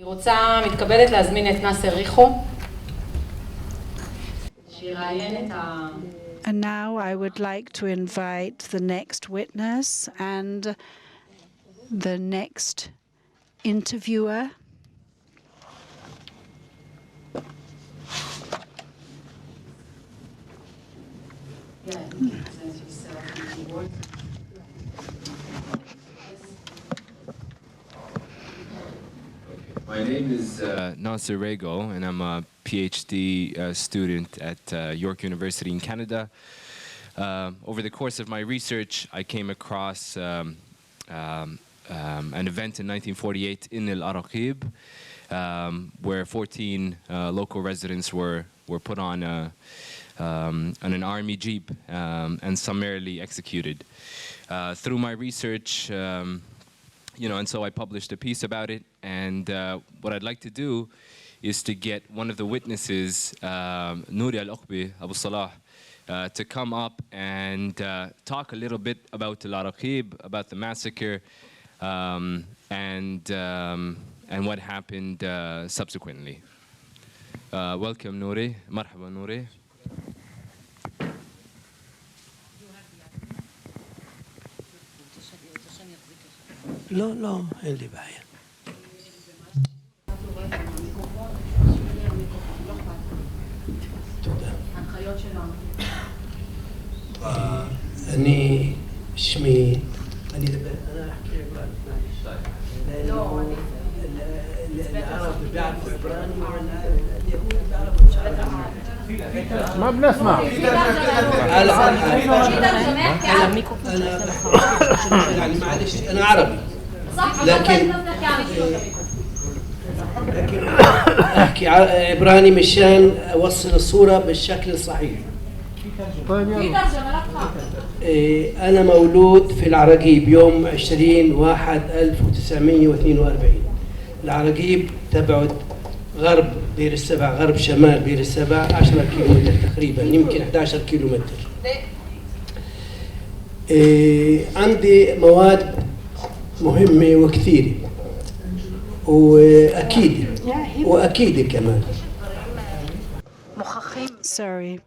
אני רוצה מתכבדת להזמין את נאסר ריחו שיראיין את And now I would like to invite the next witness and the next interviewer. My name is Nasser Rego, and I'm a PhD student at York University in Canada. Over the course of my research, I came across an event in 1948 in al-Ukbi, where 14 local residents were put on an army jeep and summarily executed. Through my research, and so I published a piece about it, and what I'd like to do is to get one of the witnesses, Nuri al-Ukbi, Abu Salah, to come up and talk a little bit about al-Ukbi, about the massacre, and what happened subsequently. Welcome, Nuri. Marhaba, Nuri. לא, אין לי בעיה. תודה. אני שמי, אני אחכי עברני. לא, العرب بيعرفوا عبراني اليهود بيعرفوا ما بنسمع. يعني معلش انا عربي لكن احكي عبراني مشان اوصل الصوره بالشكل الصحيح. انا مولود في العراقيب يوم 20/1/1942. العراقيب تبعد غرب بير السبع، غرب شمال بير السبع 10 كيلومتر تقريبا، يمكن 11 كيلومتر. عندي مواد مهمة وكثيرة وأكيدة كمان. Sorry.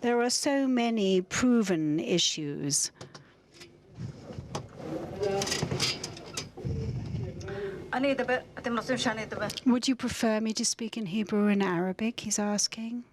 There are so many proven issues. Would you prefer me to speak in Hebrew and Arabic, he's asking?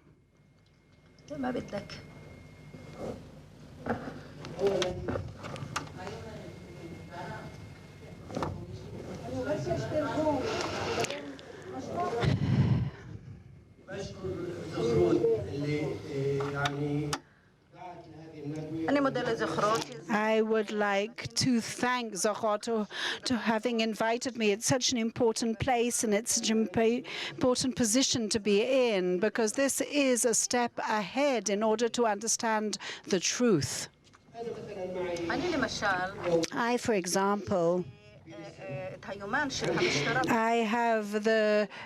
I would like to thank Zahra to having invited me. It's such an important place and it's such an important position to be in, because this is a step ahead in order to understand the truth. I, for example, I have the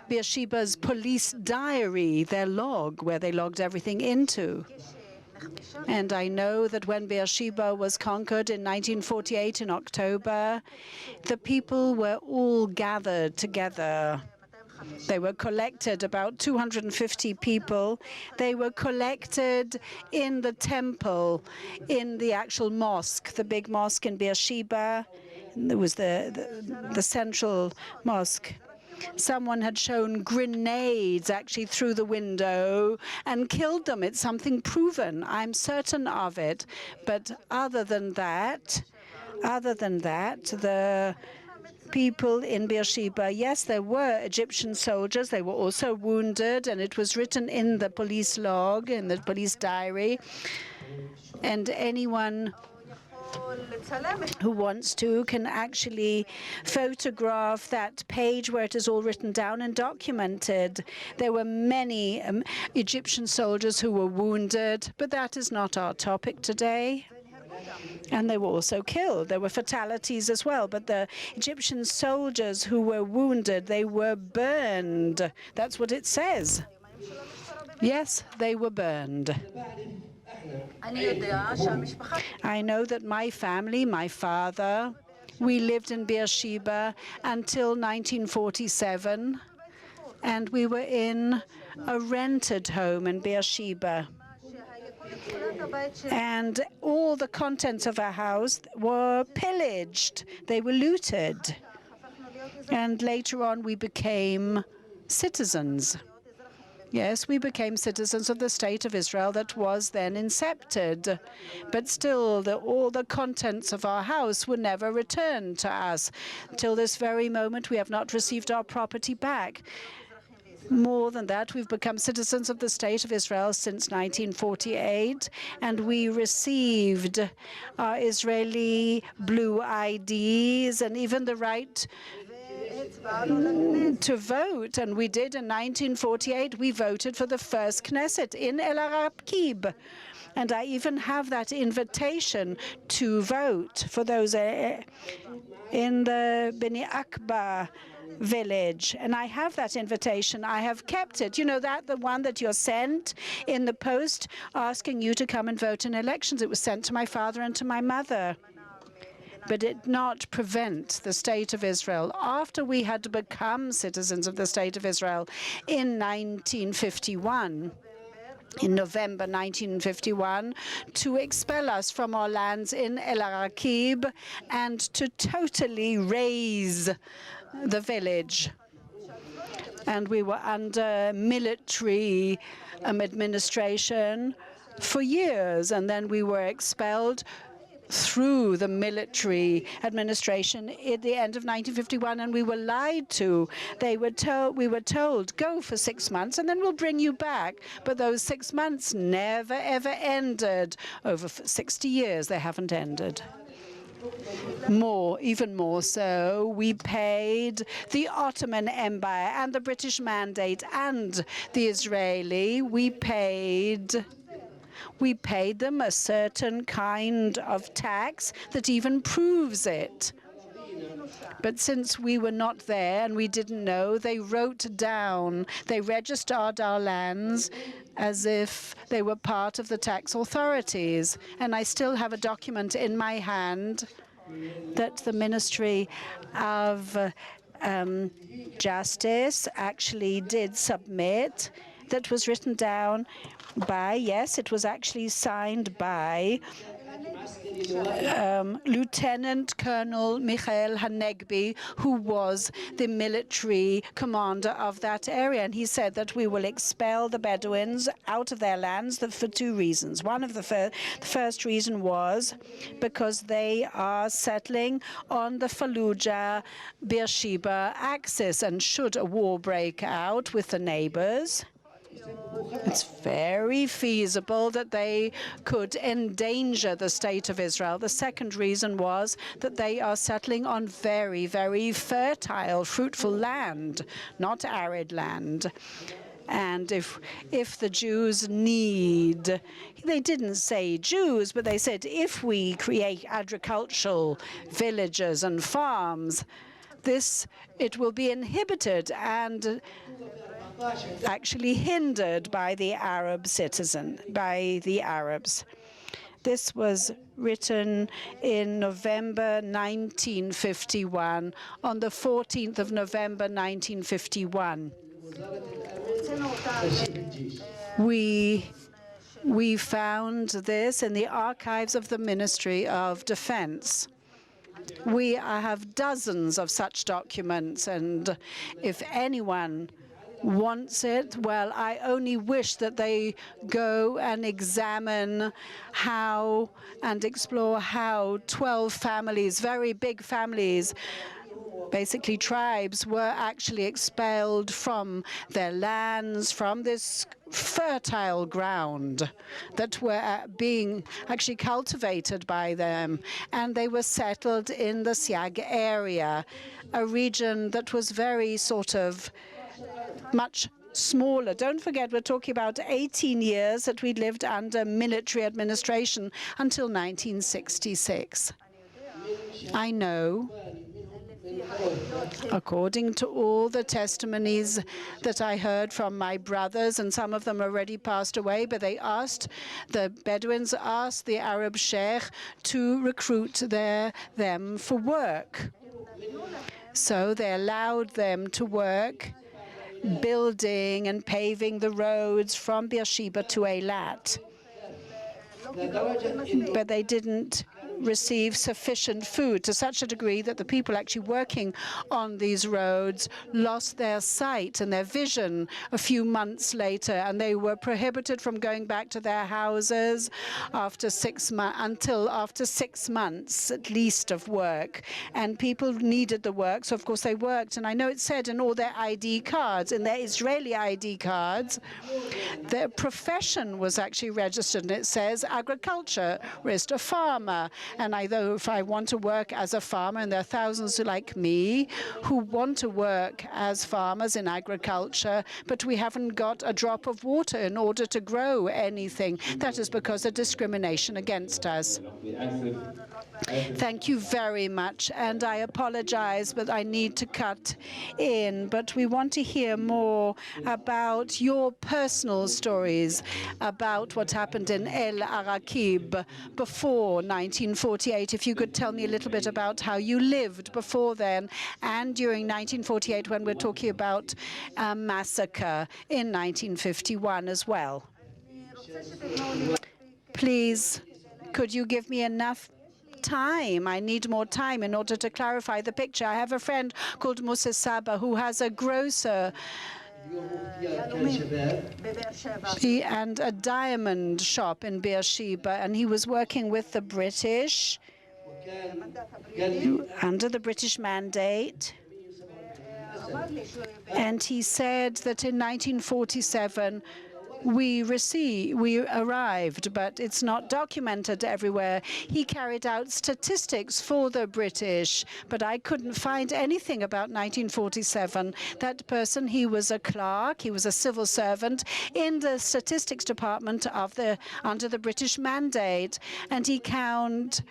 Beersheba's police diary, their log, where they logged everything into. And I know that when Beersheba was conquered in 1948 in October, the people were all gathered together. They were collected, about 250 people. They were collected in the temple, in the actual mosque, the big mosque in Beersheba. There was the central mosque. Someone had shown grenades actually through the window and killed them. It's something proven. I'm certain of it. But other than that, the people in Beersheba, yes, there were Egyptian soldiers. They were also wounded, and it was written in the police log, in the police diary. And anyone who wants to can actually photograph that page where it is all written down and documented. There were many Egyptian soldiers who were wounded, but that is not our topic today. And they were also killed. There were fatalities as well. But the Egyptian soldiers who were wounded, they were burned. That's what it says. Yes, they were burned. I know that my family, my father, We lived in Beersheba until 1947, and we were in a rented home in Beersheba. And all the contents of our house were pillaged. They were looted. And later on, we became citizens. Yes, we became citizens of the State of Israel that was then incepted. But still, all the contents of our house were never returned to us. Till this very moment, we have not received our property back. More than that, we've become citizens of the State of Israel since 1948, and we received our Israeli blue IDs and even the right to vote. And we did in 1948. We voted for the first Knesset in al-Ukbi. And I even have that invitation to vote for those in the Bnei Akba village, and I have that invitation. I have kept it. You know that, the one that you're sent in the post asking you to come and vote in elections. It was sent to my father and to my mother. But it did not prevent the State of Israel, after we had become citizens of the State of Israel in 1951, in November 1951, to expel us from our lands in al-Ukbi and to totally raze the village. And we were under military administration for years, and then we were expelled through the military administration at the end of 1951, and we were lied to. We were told, go for 6 months and then we'll bring you back. But those 6 months never, ever ended. Over 60 years, they haven't ended. Even more so, we paid the Ottoman Empire and the British Mandate and the Israeli. We paid them a certain kind of tax that even proves it. But since we were not there and we didn't know, they registered our lands as if they were part of the tax authorities. And I still have a document in my hand that the Ministry of Justice actually did submit, that was written down by, yes, it was actually signed by Lieutenant Colonel Michael Hanegbi, who was the military commander of that area. And he said that we will expel the Bedouins out of their lands for 2 reasons. One of the first reason was because they are settling on the Fallujah-Beersheba axis, and should a war break out with the neighbors, it's very feasible that they could endanger the State of Israel. The second reason was that they are settling on very, very fertile, fruitful land, not arid land. And if the Jews need, they didn't say Jews, but they said if we create agricultural villages and farms, it will be inhibited and actually hindered by the Arabs. This was written in November 1951, on the 14th of November 1951. We found this in the archives of the Ministry of Defense. We have dozens of such documents, and if anyone wants it, well, I only wish that they go and examine how and explore how 12 families, very big families, basically tribes, were actually expelled from their lands, from this fertile ground that were being actually cultivated by them. And they were settled in the Siag area, a region that was very sort of much smaller. Don't forget, we're talking about 18 years that we lived under military administration until 1966. I know According to all the testimonies that I heard from my brothers, and some of them already passed away, but the Bedouins asked the Arab sheikh to recruit them for work. So they allowed them to work building and paving the roads from Beersheba to Eilat. But they didn't receive sufficient food, to such a degree that the people actually working on these roads lost their sight and their vision a few months later, and they were prohibited from going back to their houses until after 6 months at least of work. And people needed the work, so of course they worked. And I know it said in all their ID cards, in their Israeli ID cards, their profession was actually registered, and it says agriculturist, a farmer. And if I want to work as a farmer, and there are thousands like me who want to work as farmers in agriculture, but we haven't got a drop of water in order to grow anything. That is because of discrimination against us. Thank you very much, and I apologize, but I need to cut in. But we want to hear more about your personal stories about what happened in al-Ukbi before 1948. If you could tell me a little bit about how you lived before then and during 1948, when we're talking about a massacre in 1951 as well. Please, could you give me enough time? I need more time in order to clarify the picture. I have a friend called al-Saba who has a grocer and a diamond shop in Beersheba, and he was working with the British under the British mandate. And he said that in 1947 we arrived, but it's not documented everywhere. He carried out statistics for the British, but I couldn't find anything about 1947. That person, he was a clerk, he was a civil servant in the statistics department under the British mandate, and he counted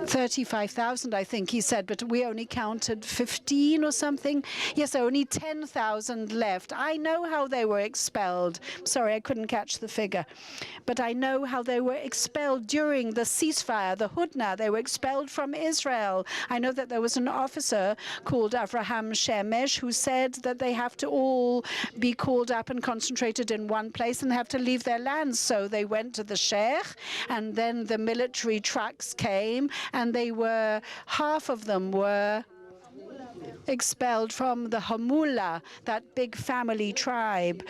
35,000, I think he said, but we only counted 15 or something. Yes, only 10,000 left. I know how they were expelled. Sorry, I couldn't catch the figure. But I know how they were expelled during the ceasefire, the Hudna. They were expelled from Israel. I know that there was an officer called Avraham Shemesh who said that they have to all be called up and concentrated in one place and have to leave their lands. So they went to the sheikh, and then the military trucks came, and half of them were expelled from the Hamula, that big family tribe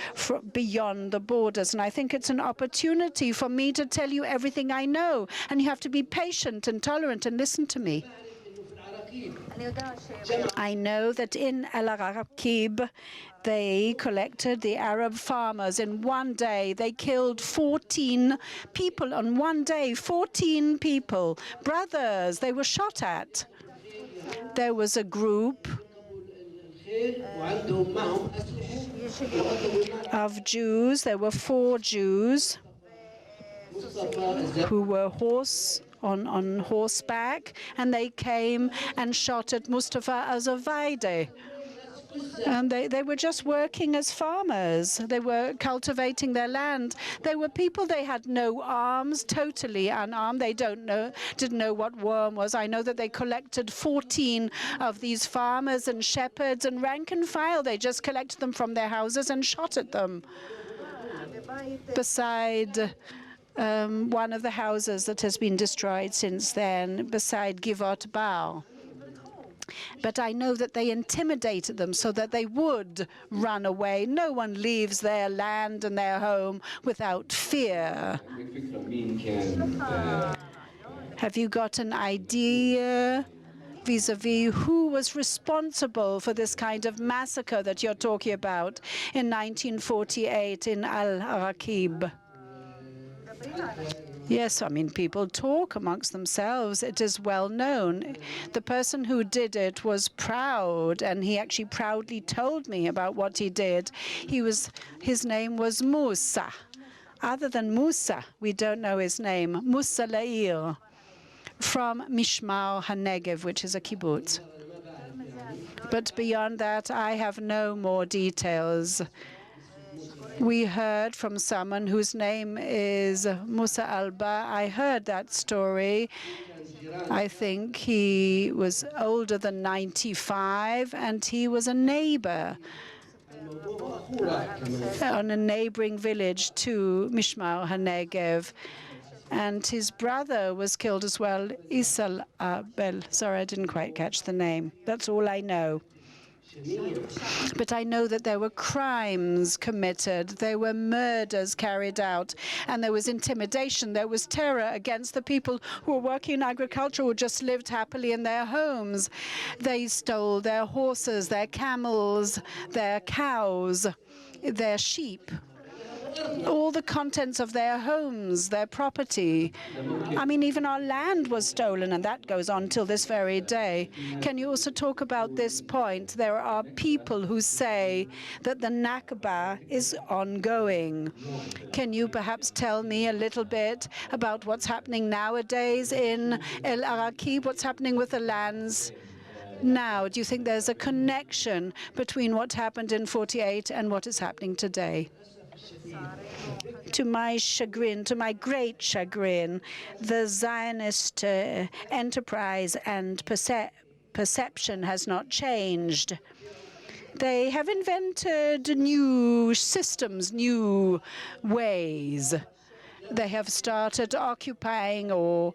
beyond the borders. And I think it's an opportunity for me to tell you everything I know, and you have to be patient and tolerant and listen to me. I know that in al-Ukbi, they collected the Arab farmers in one day. They killed 14 people on one day, 14 people, brothers. They were shot at. There was a group of Jews. There were 4 Jews who were on horseback, and they came and shot at Mustafa Azavaide. And they were just working as farmers. They were cultivating their land. They were people, they had no arms, totally unarmed. They didn't know what worm was. I know that they collected 14 of these farmers and shepherds, and rank and file, they just collected them from their houses and shot at them. Beside one of the houses that has been destroyed since then, beside Givot Baal. But I know that they intimidated them so that they would run away. No one leaves their land and their home without fear. Have you got an idea vis-a-vis who was responsible for this kind of massacre that you're talking about in 1948 in al-Ukbi? Yes, I mean, people talk amongst themselves. It is well known. The person who did it was proud, and he actually proudly told me about what he did. His name was Musa. other than Musa, we don't know his name, Musa Lair, from Mishmar HaNegev, which is a kibbutz. But beyond that, I have no more details. We heard from someone whose name is Musa Alba. I heard that story. I think he was older than 95, and he was a neighbor on a neighboring village to Mishmar HaNegev. And his brother was killed as well, Isal Abel. Sorry, I didn't quite catch the name. That's all I know. But I know that there were crimes committed, there were murders carried out, and there was intimidation, there was terror against the people who were working in agriculture, who just lived happily in their homes. They stole their horses, their camels, their cows, their sheep, all the contents of their homes, their property. I mean, even our land was stolen, and that goes on till this very day. Can you also talk about this point? There are people who say that the Nakba is ongoing. Can you perhaps tell me a little bit about what's happening nowadays in El Araqib, what's happening with the lands now? Do you think there's a connection between what happened in 48 and what is happening today? To my chagrin, to my great chagrin, the Zionist enterprise and perception has not changed. They have invented new systems, new ways. They have started occupying or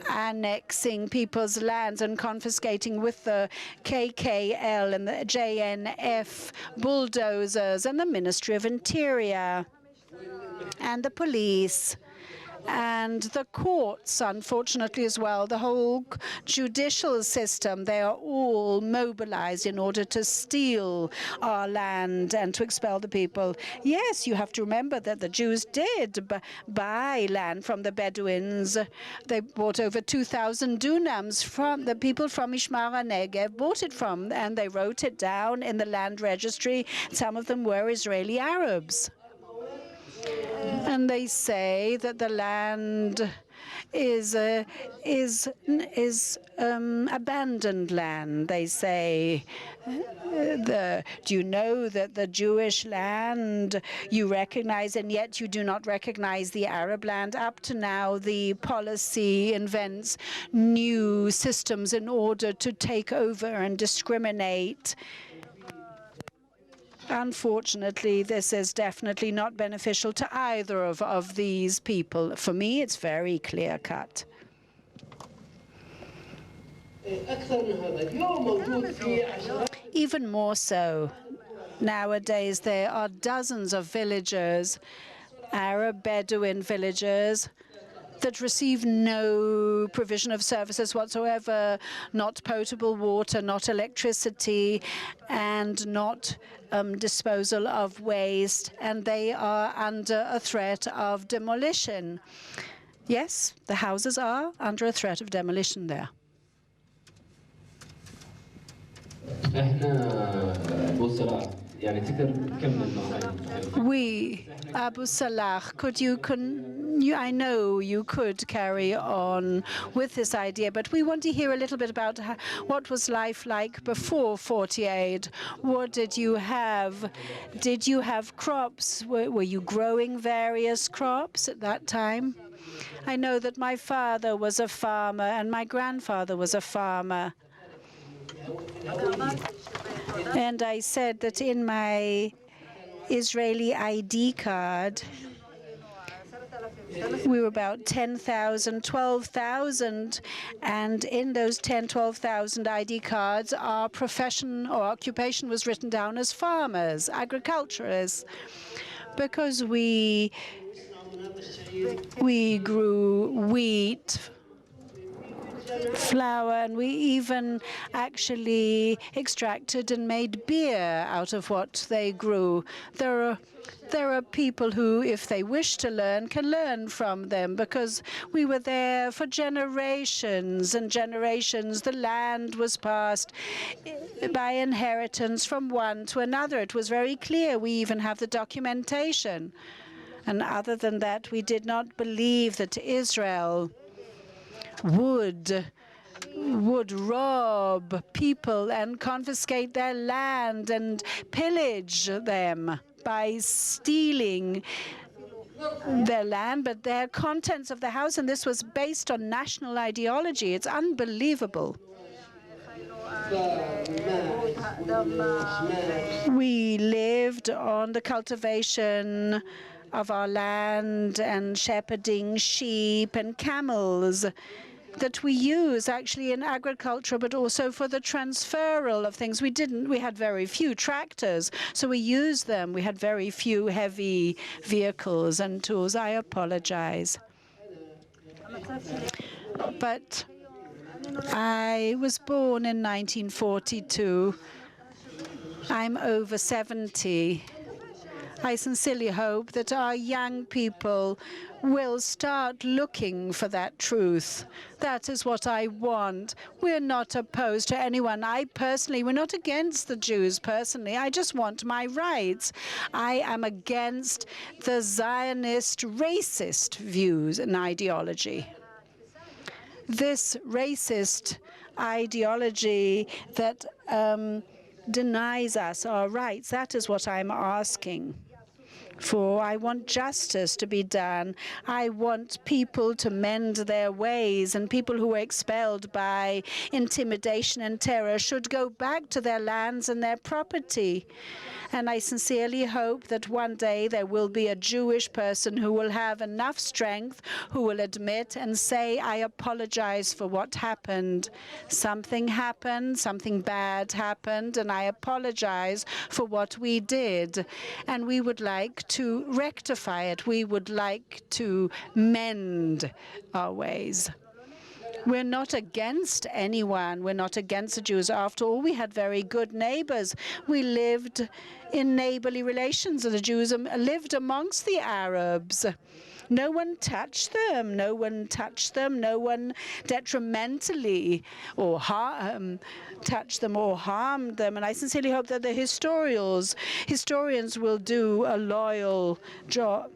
annexing people's lands and confiscating with the KKL and the JNF bulldozers and the Ministry of Interior and the police and the courts, unfortunately, as well, the whole judicial system. They are all mobilized in order to steal our land and to expel the people. Yes, you have to remember that the Jews did buy land from the Bedouins. They bought over 2,000 dunams from the people from Mishmar HaNegev, bought it from, and they wrote it down in the land registry. Some of them were Israeli Arabs. And they say that the land is abandoned land. They say, do you know that the Jewish land you recognize, and yet you do not recognize the Arab land? Up to now, the policy invents new systems in order to take over and discriminate. Unfortunately, this is definitely not beneficial to either of these people. For me, it's very clear-cut. Even more so, nowadays there are dozens of villagers, Arab Bedouin villagers, that receive no provision of services whatsoever, not potable water, not electricity, and not disposal of waste, and they are under a threat of demolition. Yes, the houses are under a threat of demolition there. Abu Salah, I know you could carry on with this idea, but we want to hear a little bit about what was life like before 48. What did you have? Did you have crops? Were you growing various crops at that time? I know that my father was a farmer and my grandfather was a farmer. And I said that in my Israeli ID card, we were about 10,000, 12,000, and in those 10, 12,000 ID cards, our profession or occupation was written down as farmers, agriculturists, because we grew wheat, flour, and we even actually extracted and made beer out of what they grew. There are people who, if they wish to learn, can learn from them, because we were there for generations and generations. The land was passed by inheritance from one to another. It was very clear. We even have the documentation. And other than that, we did not believe that Israel would rob people and confiscate their land and pillage them by stealing their land, but their contents of the house, and this was based on national ideology. It's unbelievable. We lived on the cultivation of our land and shepherding sheep and camels that we use actually in agriculture, but also for the transferal of things. We had very few tractors, so we used them. We had very few heavy vehicles and tools. I apologize. But I was born in 1942. I'm over 70. I sincerely hope that our young people will start looking for that truth. That is what I want. We're not opposed to anyone. We're not against the Jews personally. I just want my rights. I am against the Zionist racist views and ideology. This racist ideology that denies us our rights, that is what I'm asking for. I want justice to be done. I want people to mend their ways, and people who were expelled by intimidation and terror should go back to their lands and their property. And I sincerely hope that one day there will be a Jewish person who will have enough strength, who will admit and say, I apologize for what happened. Something happened, something bad happened, and I apologize for what we did. And we would like to rectify it. We would like to mend our ways. We're not against anyone. We're not against the Jews. After all, we had very good neighbors. We lived in neighborly relations, and the Jews lived amongst the Arabs. No one touched them. No one touched them. No one detrimentally or touched them or harmed them. And I sincerely hope that the historians will do a loyal job.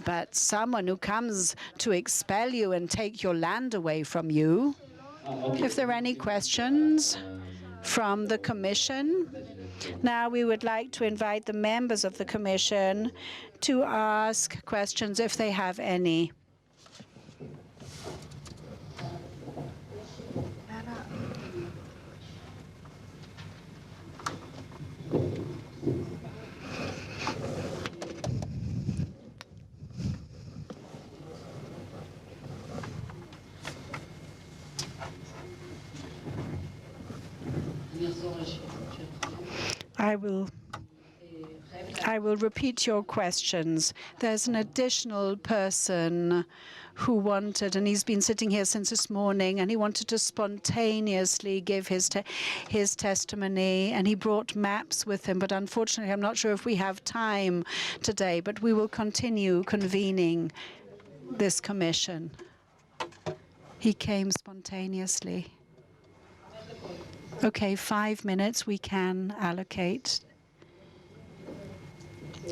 But someone who comes to expel you and take your land away from you. If there are any questions from the Commission, now we would like to invite the members of the Commission to ask questions if they have any. I will repeat your questions. There's an additional person who wanted, and he's been sitting here since this morning, and he wanted to spontaneously give his testimony, and he brought maps with him. But unfortunately, I'm not sure if we have time today, but we will continue convening this commission. He came spontaneously. Okay, 5 minutes we can allocate.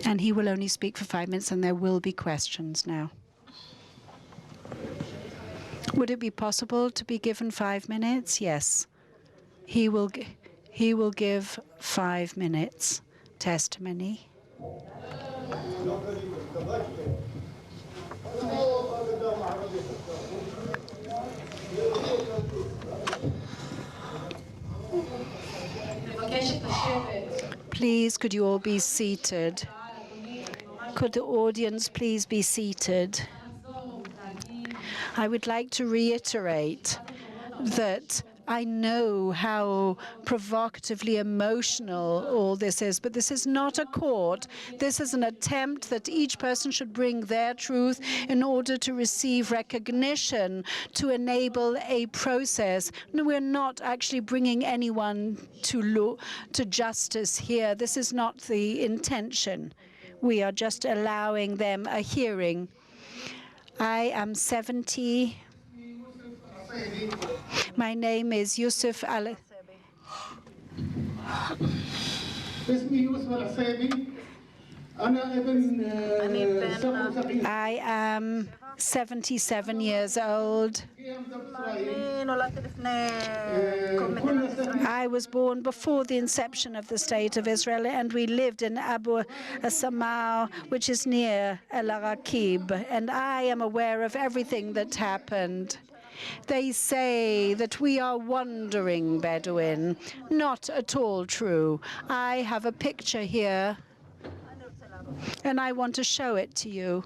And he will only speak for 5 minutes, and there will be questions now. Would it be possible to be given 5 minutes? Yes. He will give 5 minutes testimony. Please, could you all be seated? Could the audience please be seated? I would like to reiterate that I know how provocatively emotional all this is, but this is not a court. This is an attempt that each person should bring their truth in order to receive recognition, to enable a process. No, we're not actually bringing anyone to justice here. This is not the intention. We are just allowing them a hearing. I am 70. My name is Yousif I am 77 years old. I was born before the inception of the State of Israel, and we lived in Abu Samau, which is near al-Ukbi, and I am aware of everything that happened. They say that we are wandering Bedouin. Not at all true. I have a picture here, and I want to show it to you.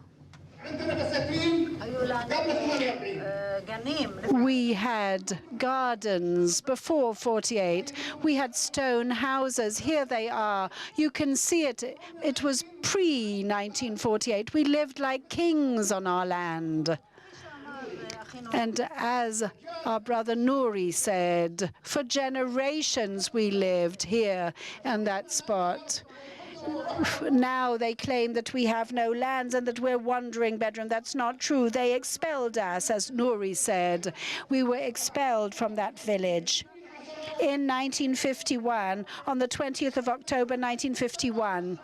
We had gardens before 48. We had stone houses. Here they are. You can see it. It was pre-1948. We lived like kings on our land. And as our brother Nuri said, for generations we lived here in that spot. Now they claim that we have no lands and that we're wandering Bedouin. That's not true. They expelled us, as Nuri said. We were expelled from that village. In 1951, on the 20th of October 1951,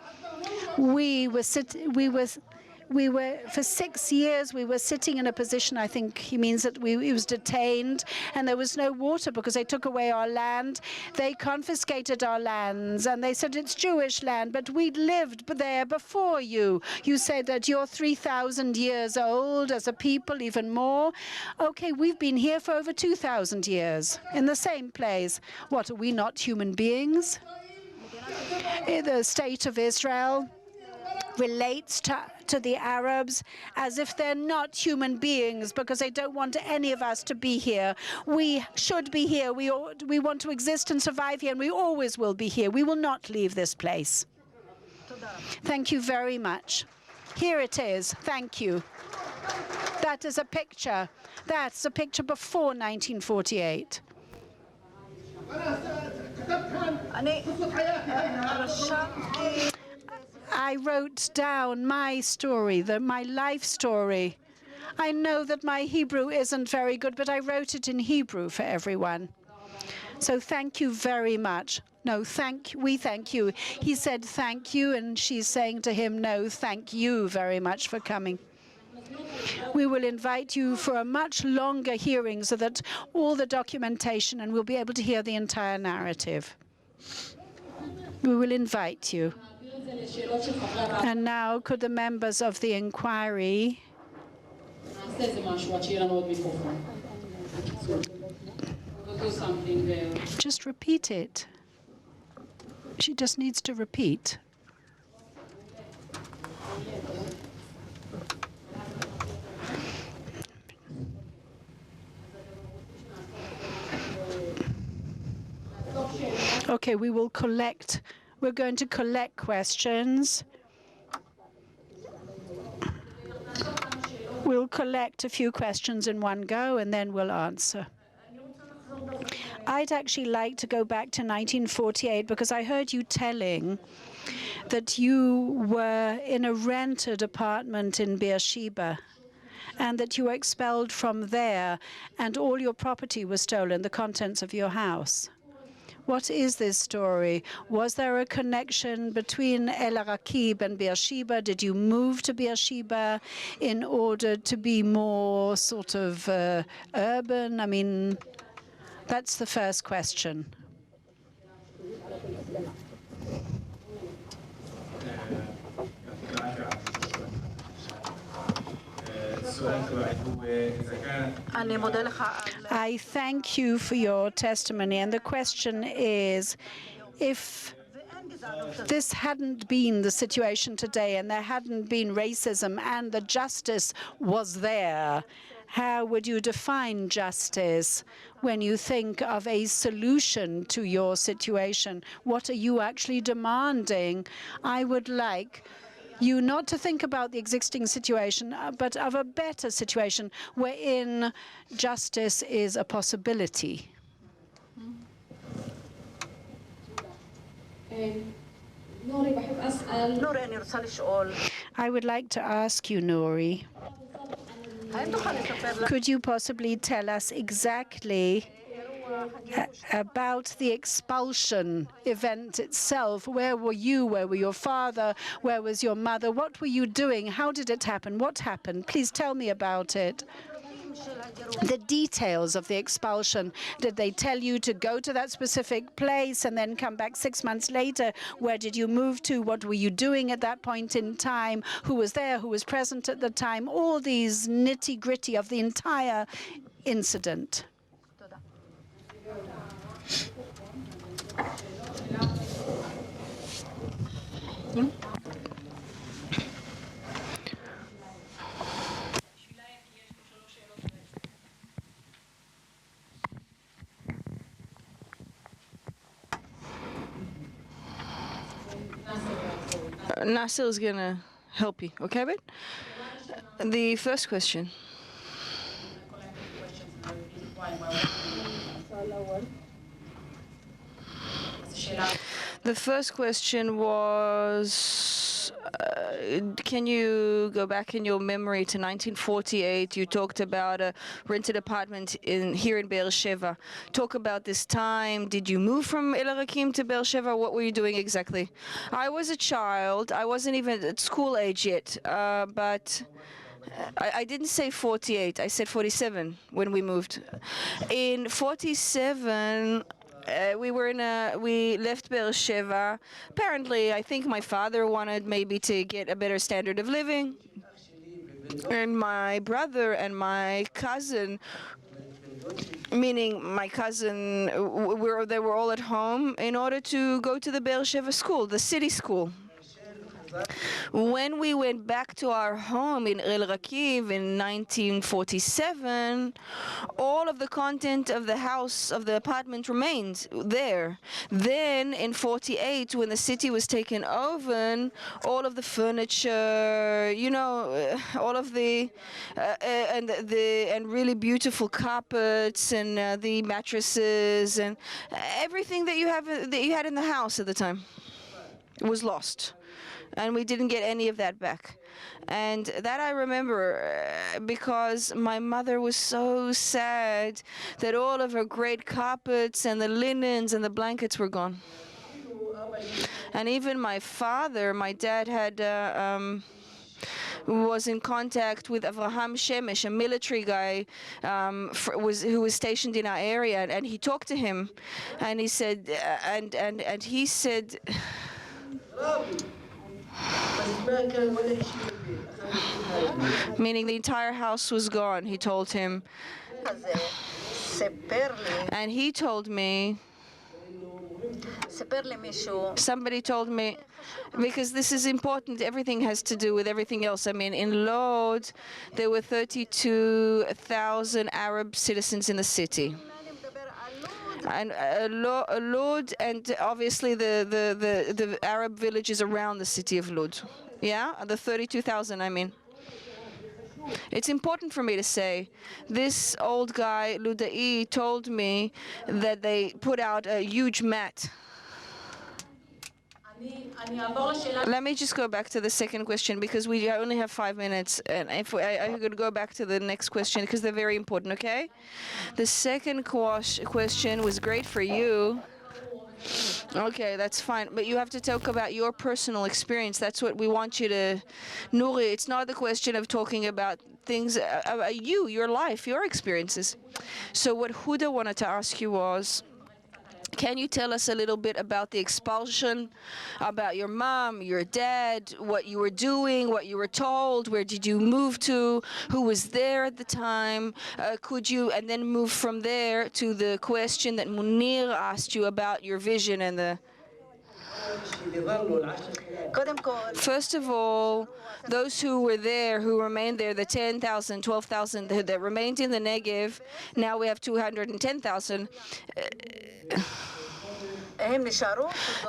for 6 years, we were sitting in a position, I think he means that he was detained, and there was no water because they took away our land. They confiscated our lands, and they said it's Jewish land, but we lived there before you. You said that you're 3,000 years old as a people, even more. Okay, we've been here for over 2,000 years in the same place. What, are we not human beings? The State of Israel relates to the Arabs as if they're not human beings because they don't want any of us to be here. We should be here. We want to exist and survive here, and we always will be here. We will not leave this place. Thank you very much. Here it is. Thank you. That is a picture. That's a picture before 1948. I wrote down my story, my life story. I know that my Hebrew isn't very good, but I wrote it in Hebrew for everyone. So thank you very much. No, we thank you. He said thank you, and she's saying to him, no, thank you very much for coming. We will invite you for a much longer hearing so that all the documentation, and we'll be able to hear the entire narrative. We will invite you. And now, could the members of the inquiry just repeat it? She just needs to repeat. Okay, we're going to collect questions. We'll collect a few questions in one go, and then we'll answer. I'd actually like to go back to 1948 because I heard you telling that you were in a rented apartment in Beersheba and that you were expelled from there and all your property was stolen, the contents of your house. What is this story? Was there a connection between al-Ukbi and Beersheba? Did you move to Beersheba in order to be more sort of urban? I mean, that's the first question. I thank you for your testimony, and the question is, if this hadn't been the situation today and there hadn't been racism and the justice was there, how would you define justice when you think of a solution to your situation? What are you actually demanding? I would like you not to think about the existing situation, but of a better situation wherein justice is a possibility. I would like to ask you, Nuri, could you possibly tell us exactly about the expulsion event itself. Where were you? Where were your father? Where was your mother? What were you doing? How did it happen? What happened? Please tell me about it. The details of the expulsion. Did they tell you to go to that specific place and then come back 6 months later? Where did you move to? What were you doing at that point in time? Who was there? Who was present at the time? All these nitty-gritty of the entire incident. Nasser is going to help you, okay, babe? The first question. The first question was, can you go back in your memory to 1948? You talked about a rented apartment here in Beersheba. Talk about this time. Did you move from El-Rakim to Beersheba? What were you doing exactly? I was a child. I wasn't even at school age yet, but I didn't say 48. I said 47 when we moved. In 47, we left Beersheba. Apparently, I think my father wanted maybe to get a better standard of living. And my brother and my cousin, meaning my cousin, they were all at home in order to go to the Beersheba school, the city school. When we went back to our home in El-Rakiv in 1947, all of the content of the house, of the apartment remained there. Then in 48, when the city was taken over, all of the furniture, you know, all of the and really beautiful carpets and the mattresses and everything that you had in the house at the time was lost. And we didn't get any of that back. And that I remember because my mother was so sad that all of her great carpets and the linens and the blankets were gone. And even my father, my dad had was in contact with Avraham Shemesh, a military guy who was stationed in our area, and he talked to him, and he said, and he said, meaning the entire house was gone, he told him. And he told me, somebody told me, because this is important, everything has to do with everything else. I mean, in Lod, there were 32,000 Arab citizens in the city. And Lod, and obviously the Arab villages around the city of Lod. Yeah, the 32,000, I mean. It's important for me to say, this old guy, Ludai, told me that they put out a huge mat. Let me just go back to the second question because we only have 5 minutes, and if I could go back to the next question because they're very important, okay? The second question was great for you. Okay, that's fine, but you have to talk about your personal experience. That's what we want you to, Nuri. It's not the question of talking about things about you, your life, your experiences. So what Huda wanted to ask you was, can you tell us a little bit about the expulsion, about your mom, your dad, what you were doing, what you were told, where did you move to, who was there at the time? Could you, and then move from there to the question that Munir asked you about your vision and the... First of all, those who were there, who remained there, the 10,000, 12,000 that remained in the Negev, now we have 210,000.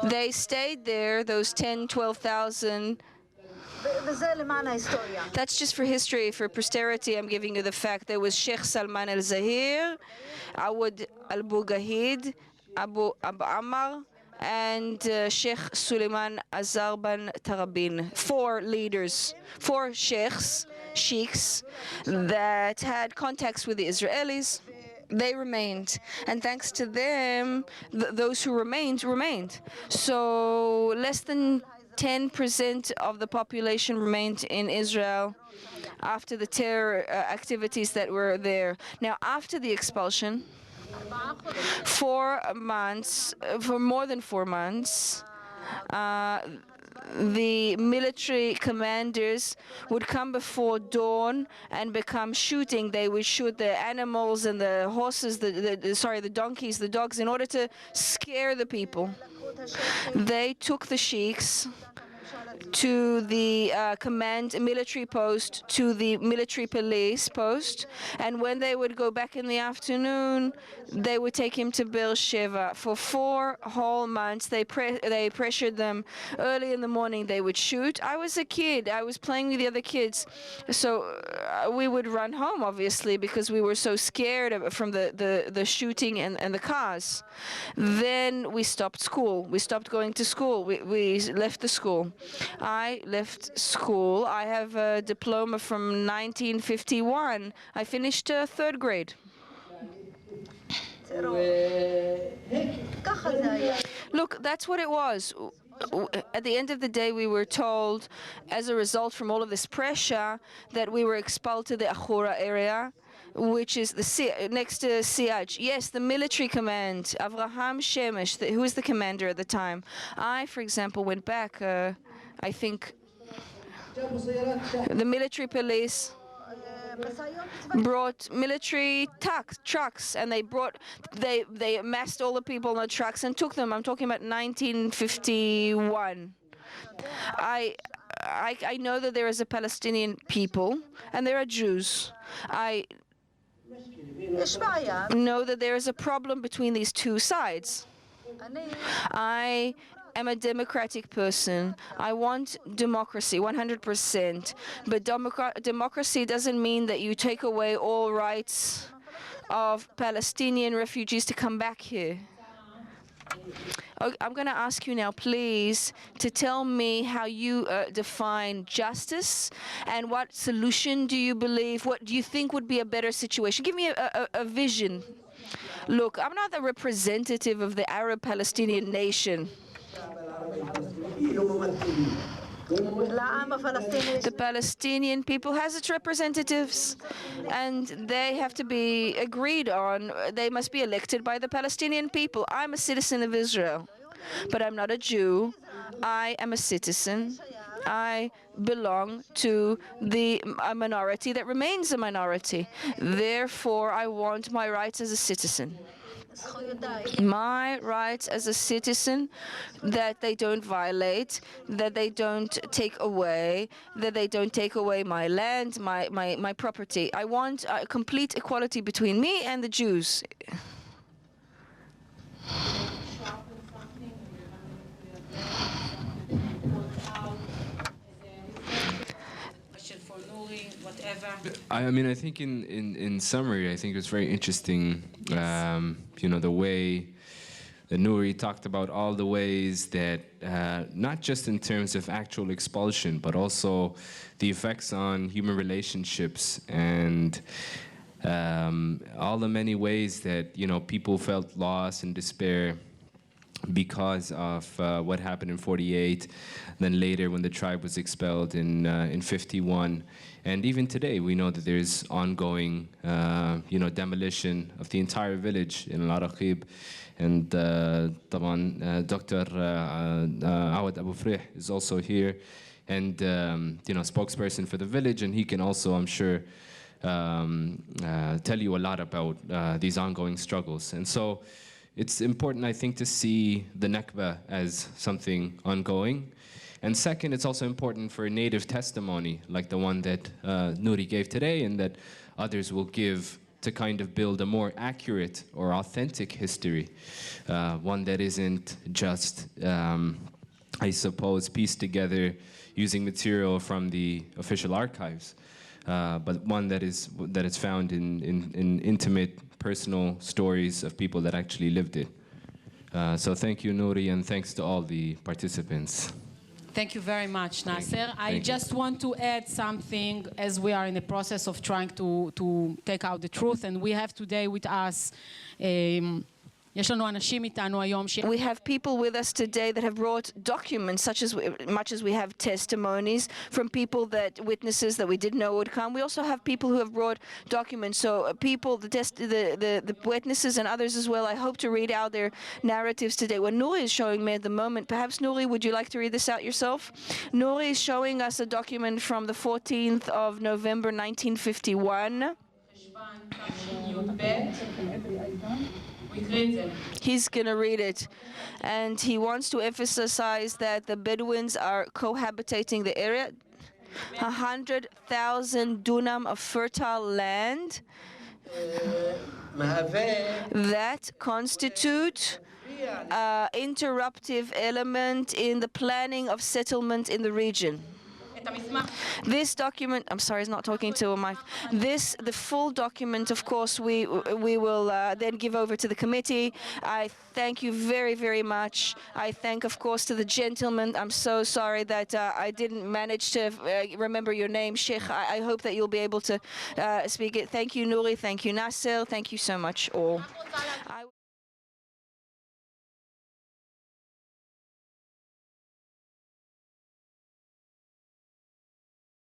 They stayed there, those 10, 12,000. That's just for history, for posterity. I'm giving you the fact. There was Sheikh Salman al-Zahir, Awad al-Bugahid, Abu Ammar, and Sheikh Suleiman Azarban Tarabin. 4 leaders, 4 sheikhs that had contacts with the Israelis. they remained, and thanks to them, those who remained. So less than 10% of the population remained in Israel after the terror activities that were there. Now, after the expulsion, 4 months, for more than 4 months, the military commanders would come before dawn and become shooting. They would shoot the animals and the horses, the donkeys, the dogs, in order to scare the people. They took the sheiks to the military post, to the military police post, and when they would go back in the afternoon, they would take him to Beersheba. For 4 whole months, they pressured them. Early in the morning, they would shoot. I was a kid. I was playing with the other kids, so we would run home, obviously, because we were so scared from the shooting and the cars. Then we stopped school. We stopped going to school. We left the school. I left school. I have a diploma from 1951. I finished 3rd grade. Look, that's what it was. At the end of the day, we were told, as a result from all of this pressure, that we were expelled to the Ahura area, which is next to Siaj. Yes, the military command, Avraham Shemesh, who was the commander at the time. I, for example, went back, I think the military police brought military trucks, and they amassed all the people on the trucks and took them. I'm talking about 1951. I know that there is a Palestinian people and there are Jews. I know that there is a problem between these two sides. I am a democratic person. I want democracy, 100%. But democracy doesn't mean that you take away all rights of Palestinian refugees to come back here. I'm going to ask you now, please, to tell me how you define justice and what solution do you believe, what do you think would be a better situation? Give me a vision. Look, I'm not the representative of the Arab Palestinian nation. The Palestinian people has its representatives, and they have to be agreed on. They must be elected by the Palestinian people. I'm a citizen of Israel, but I'm not a Jew. I am a citizen. I belong to a minority that remains a minority. Therefore, I want my rights as a citizen. My rights as a citizen, that they don't violate, that they don't take away, my land, my property. I want complete equality between me and the Jews. For Nuri, whatever. I mean, I think in summary, I think it was very interesting, the way that Nuri talked about all the ways that, not just in terms of actual expulsion, but also the effects on human relationships and all the many ways that, people felt loss and despair because of what happened in 48, then later when the tribe was expelled in 51. And even today, we know that there's ongoing, demolition of the entire village in al-Ukbi. And Dr. Awad Abu Frih is also here, and spokesperson for the village, and he can also, I'm sure, tell you a lot about these ongoing struggles. And so it's important, I think, to see the Nakba as something ongoing. And second, it's also important for a native testimony like the one that Nuri gave today and that others will give to kind of build a more accurate or authentic history, one that isn't just, I suppose, pieced together using material from the official archives, but one that is found in intimate, personal stories of people that actually lived it. So thank you, Nuri, and thanks to all the participants. Thank you very much, Nasser. I Thank you. just want to add something as we are in the process of trying to take out the truth, and we have today with us יש לנו אנשים איתנו היום We have people with us today that have brought documents, much as we have testimonies from people witnesses that we didn't know would come. We also have people who have brought documents. So people, the witnesses and others as well, I hope to read out their narratives today. What Nuri is showing me at the moment, perhaps Nuri, would you like to read this out yourself? Nuri is showing us a document from the 14th of November 1951. He's going to read it, and he wants to emphasize that the Bedouins are cohabitating the area. 100,000 dunam of fertile land that constitute interruptive element in the planning of settlement in the region. This document, I'm sorry, it's not talking to a mic. The full document, of course, we will then give over to the committee. I thank you very, very much. I thank, of course, to the gentleman. I'm so sorry that I didn't manage to remember your name, Sheikh. I hope that you'll be able to speak it. Thank you, Nuri. Thank you, Nasser. Thank you so much, all.